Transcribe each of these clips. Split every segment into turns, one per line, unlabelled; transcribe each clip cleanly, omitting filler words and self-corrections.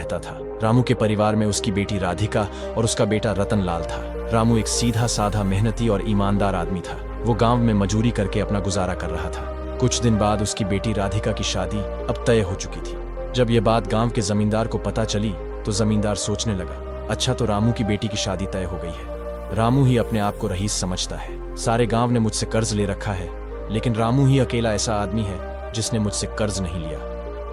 रहता था। रामू के परिवार में उसकी बेटी राधिका और उसका बेटा रतन लाल था। रामू एक सीधा साधा मेहनती और ईमानदार आदमी था। वो गांव में मजूरी करके अपना गुजारा कर रहा था। कुछ दिन बाद उसकी बेटी राधिका की शादी अब तय हो चुकी थी। जब ये बात गांव के जमींदार को पता चली तो जमींदार सोचने लगा, अच्छा तो रामू की बेटी की शादी तय हो गई है। रामू ही अपने आप को रईस समझता है। सारे गांव ने मुझसे कर्ज ले रखा है, लेकिन रामू ही अकेला ऐसा आदमी है जिसने मुझसे कर्ज नहीं लिया।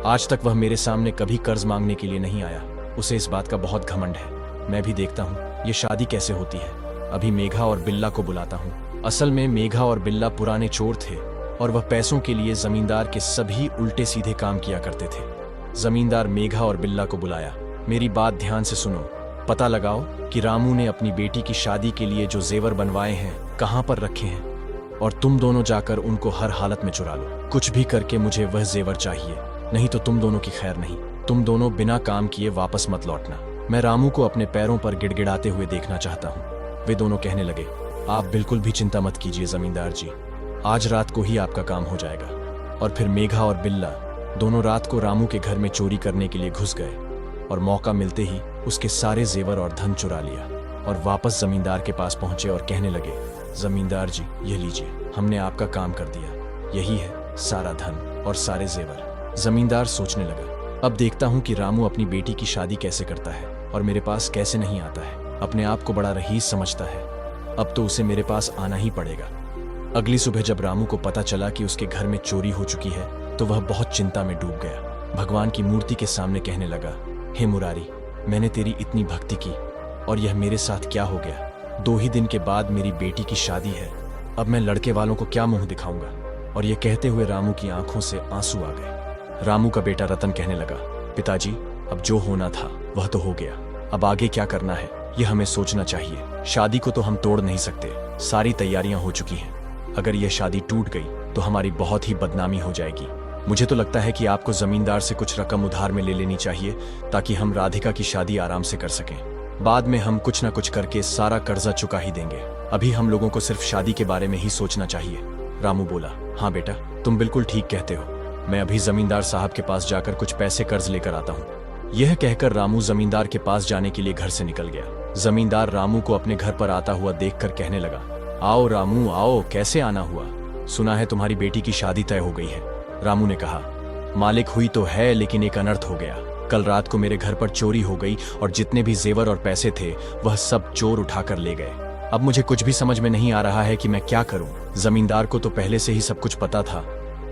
आज तक वह मेरे सामने कभी कर्ज मांगने के लिए नहीं आया। उसे इस बात का बहुत घमंड है। मैं भी देखता हूँ ये शादी कैसे होती है। अभी मेघा और बिल्ला को बुलाता हूँ। असल में मेघा और बिल्ला पुराने चोर थे और वह पैसों के लिए जमींदार के सभी उल्टे सीधे काम किया करते थे। जमींदार मेघा और बिल्ला को बुलाया। मेरी बात ध्यान से सुनो। पता लगाओ कि रामू ने अपनी बेटी की शादी के लिए जो जेवर बनवाए हैं कहाँ पर रखे हैं, और तुम दोनों जाकर उनको हर हालत में चुरा लो। कुछ भी करके मुझे वह जेवर चाहिए, नहीं तो तुम दोनों की खैर नहीं। तुम दोनों बिना काम किए वापस मत लौटना। मैं रामू को अपने पैरों पर गिड़गिड़ाते हुए देखना चाहता हूँ। वे दोनों कहने लगे, आप बिल्कुल भी चिंता मत कीजिए जमींदार जी, आज रात को ही आपका काम हो जाएगा। और फिर मेघा और बिल्ला दोनों रात को रामू के घर में चोरी करने के लिए घुस गए और मौका मिलते ही उसके सारे जेवर और धन चुरा लिया और वापस जमींदार के पास पहुंचे और कहने लगे, जमींदार जी ये लीजिए, हमने आपका काम कर दिया। यही है सारा धन और सारे जेवर। जमींदार सोचने लगा, अब देखता हूँ कि रामू अपनी बेटी की शादी कैसे करता है और मेरे पास कैसे नहीं आता है। अपने आप को बड़ा रईस समझता है, अब तो उसे मेरे पास आना ही पड़ेगा। अगली सुबह जब रामू को पता चला कि उसके घर में चोरी हो चुकी है तो वह बहुत चिंता में डूब गया। भगवान की मूर्ति के सामने कहने लगा, हे मुरारी, मैंने तेरी इतनी भक्ति की और यह मेरे साथ क्या हो गया। 2 ही दिन के बाद मेरी बेटी की शादी है, अब मैं लड़के वालों को क्या मुंह दिखाऊंगा। और यह कहते हुए रामू की आंखों से आंसू आ गए। रामू का बेटा रतन कहने लगा, पिताजी अब जो होना था वह तो हो गया, अब आगे क्या करना है यह हमें सोचना चाहिए। शादी को तो हम तोड़ नहीं सकते, सारी तैयारियां हो चुकी हैं। अगर यह शादी टूट गई तो हमारी बहुत ही बदनामी हो जाएगी। मुझे तो लगता है कि आपको जमींदार से कुछ रकम उधार में ले लेनी चाहिए ताकि हम राधिका की शादी आराम से कर सकें। बाद में हम कुछ ना कुछ करके सारा कर्जा चुका ही देंगे। अभी हम लोगों को सिर्फ शादी के बारे में ही सोचना चाहिए। रामू बोला, हाँ बेटा तुम बिल्कुल ठीक कहते हो, मैं अभी जमींदार साहब के पास जाकर कुछ पैसे कर्ज लेकर आता हूँ। यह कहकर रामू जमींदार के पास जाने के लिए घर से निकल गया। जमींदार रामू को अपने घर पर आता हुआ देखकर कहने लगा, आओ रामू आओ, कैसे आना हुआ, सुना है तुम्हारी बेटी की शादी तय हो गई है। रामू ने कहा, मालिक हुई तो है लेकिन एक अनर्थ हो गया। कल रात को मेरे घर पर चोरी हो गई और जितने भी जेवर और पैसे थे वह सब चोर उठाकर ले गए। अब मुझे कुछ भी समझ में नहीं आ रहा है कि मैं क्या करूं। जमींदार को तो पहले से ही सब कुछ पता था,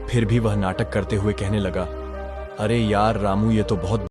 फिर भी वह नाटक करते हुए कहने लगा, अरे यार रामू ये तो बहुत